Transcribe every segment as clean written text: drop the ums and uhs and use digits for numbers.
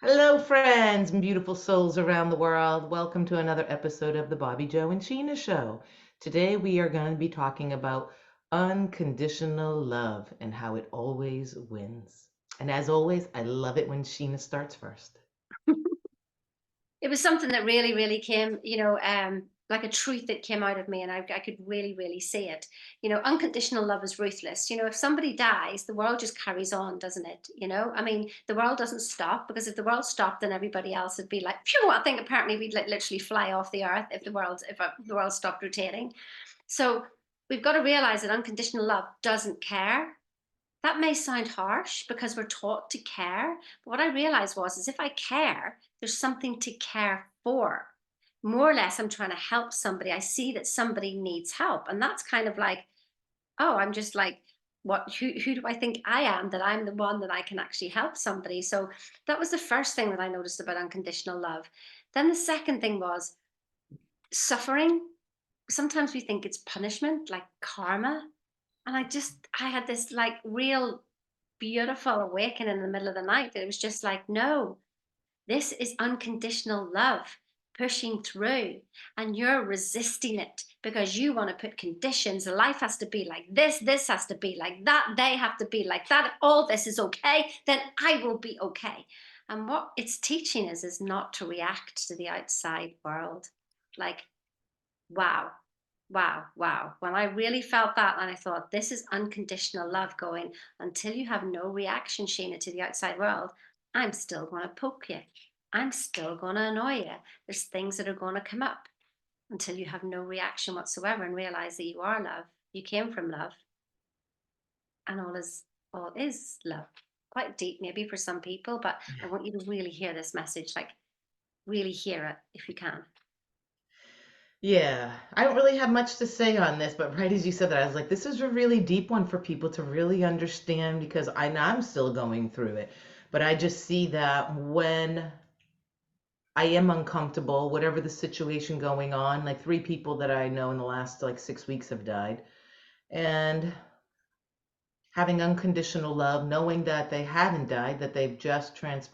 Hello, friends and beautiful souls around the world. Welcome to another episode of the Bobbi Jo and Sheena Show. Today, we are going to be talking about unconditional love and how it always wins. And as always, I love it when Sheena starts first. It was something that really came, like a truth that came out of me, and I could really see it. Unconditional love is ruthless. If somebody dies, the world just carries on, doesn't it? I mean, the world doesn't stop, because if the world stopped, then everybody else would be like, phew, I think apparently we'd literally fly off the earth if the world stopped rotating. So we've got to realize that unconditional love doesn't care. That may sound harsh because we're taught to care, but what I realized was is if I care, there's something to care for. More or less, I'm trying to help somebody. I see that somebody needs help, and that's kind of like, oh, I'm just like, what? Who do I think I am, that I'm the one that I can actually help somebody? So that was the first thing that I noticed about unconditional love. Then the second thing was suffering. Sometimes we think it's punishment, like karma, and I had this like real beautiful awakening in the middle of the night. It was just like, no, this is unconditional love pushing through, and you're resisting it because you want to put conditions. Life has to be like this has to be like that, they have to be like that. All this is okay, then I will be okay. And what it's teaching us is not to react to the outside world. Like, wow, wow. When I really felt that, and I thought, this is unconditional love going, until you have no reaction, Sheena, to the outside world, I'm still going to poke you. I'm still going to annoy you. There's things that are going to come up until you have no reaction whatsoever and realize that you are love. You came from love, and all is love. Quite deep, maybe for some people, but I want you to really hear this message, like really hear it if you can. Yeah, I don't really have much to say on this, but right as you said that, I was like, this is a really deep one for people to really understand because I'm still going through it. But I just see that when I am uncomfortable, whatever the situation going on. Like three people that I know in the last like 6 weeks have died. And having unconditional love, knowing that they haven't died, that they've just transcended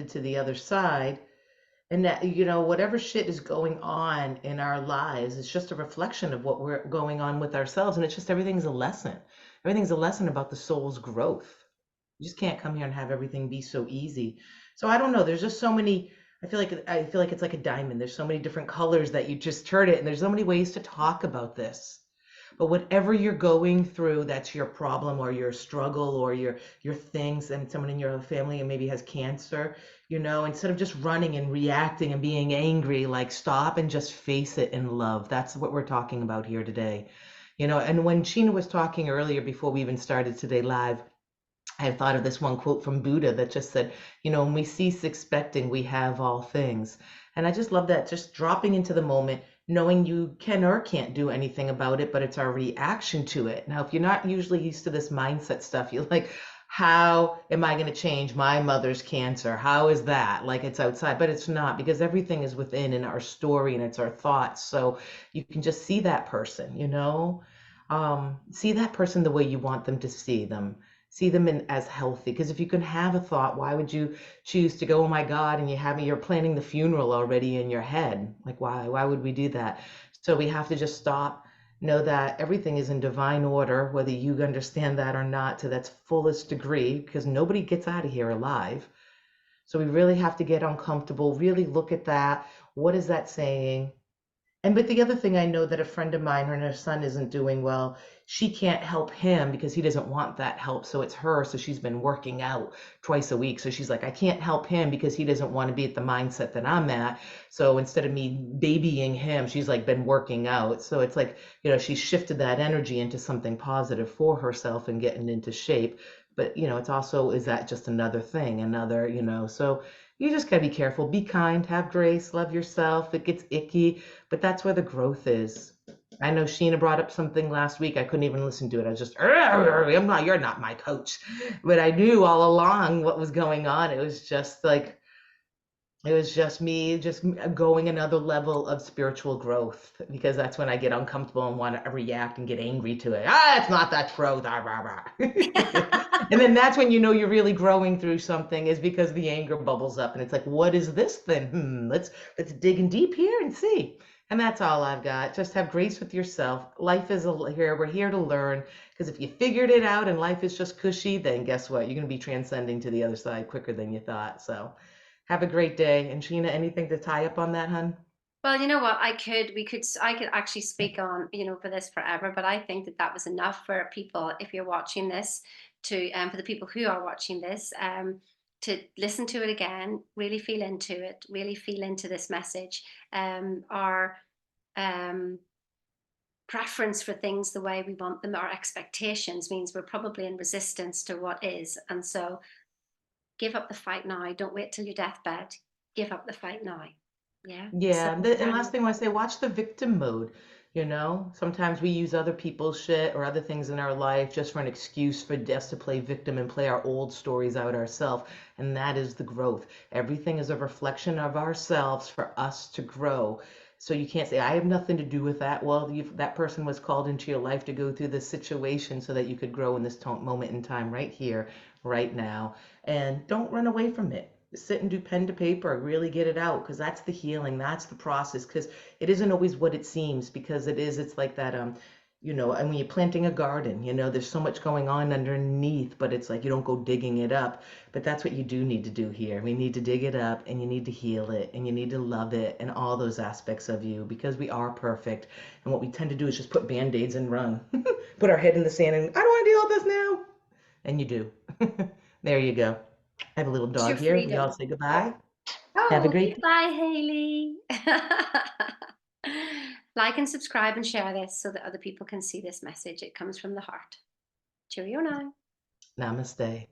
to the other side. And that, whatever shit is going on in our lives, it's just a reflection of what we're going on with ourselves. And it's just everything's a lesson. Everything's a lesson about the soul's growth. You just can't come here and have everything be so easy. So I don't know. There's just so many. I feel like it's like a diamond. There's so many different colors that you just turn it, and there's so many ways to talk about this. But whatever you're going through, that's your problem or your struggle or your things, and someone in your family maybe has cancer, instead of just running and reacting and being angry, like stop and just face it in love. That's what we're talking about here today. And when Sheena was talking earlier before we even started today live, I had thought of this one quote from Buddha that just said, when we cease expecting, we have all things. And I just love that, just dropping into the moment, knowing you can or can't do anything about it, but it's our reaction to it. Now, if you're not usually used to this mindset stuff, you're like, how am I going to change my mother's cancer? How is that? Like it's outside, but it's not, because everything is within in our story and it's our thoughts. So you can just see that person, see that person the way you want them to see them as healthy. Because if you can have a thought, why would you choose to go, oh my God, and you're planning the funeral already in your head? Like, why would we do that? So we have to just stop, know that everything is in divine order, whether you understand that or not, to that's fullest degree, because nobody gets out of here alive. So we really have to get uncomfortable, really look at that. What is that saying? And but the other thing, I know that a friend of mine, her son isn't doing well. She can't help him because he doesn't want that help. So it's her. So she's been working out twice a week. So she's like, I can't help him because he doesn't want to be at the mindset that I'm at. So instead of me babying him, she's like been working out. So it's like, she's shifted that energy into something positive for herself and getting into shape. But, it's also, is that just another thing? So you just got to be careful, be kind, have grace, love yourself. It gets icky, but that's where the growth is. I know Sheena brought up something last week. I couldn't even listen to it. I was just, you're not my coach. But I knew all along what was going on. It was just like, It was just me, going another level of spiritual growth because that's when I get uncomfortable and want to react and get angry to it. Ah, it's not that truth. Ah, rah, rah. And then that's when you know you're really growing through something is because the anger bubbles up and it's like, what is this then? Let's dig in deep here and see. And that's all I've got. Just have grace with yourself. Life is here. We're here to learn because if you figured it out and life is just cushy, then guess what? You're going to be transcending to the other side quicker than you thought. So. Have a great day. And Sheena, anything to tie up on that, hun? Well, you know what? I could actually speak on, for this forever, but I think that that was enough for people, if you're watching this, for the people who are watching this, to listen to it again, really feel into it, really feel into this message. Our um, preference for things the way we want them, our expectations means we're probably in resistance to what is. And so give up the fight now. Don't wait till your deathbed. Give up the fight now. Yeah. So, Yeah, and last thing I want to say, watch the victim mode. Sometimes we use other people's shit or other things in our life just for an excuse for us to play victim and play our old stories out ourselves. And that is the growth. Everything is a reflection of ourselves for us to grow. So you can't say, I have nothing to do with that. Well, that person was called into your life to go through this situation so that you could grow in this moment in time right here, right now. And don't run away from it. Sit and do pen to paper, really get it out because that's the healing, that's the process. Because it isn't always what it seems, because it's like that, and when you're planting a garden, there's so much going on underneath, but it's like you don't go digging it up. But that's what you do need to do here. We need to dig it up and you need to heal it and you need to love it and all those aspects of you because we are perfect. And what we tend to do is just put band-aids and run, put our head in the sand and I don't want to deal with this now. And you do. There you go. I have a little it's your dog here. We all freedom. say goodbye. Have a Oh, great day. goodbye, Haley. Like and subscribe and share this so that other people can see this message. It comes from the heart. Cheerio now. Namaste.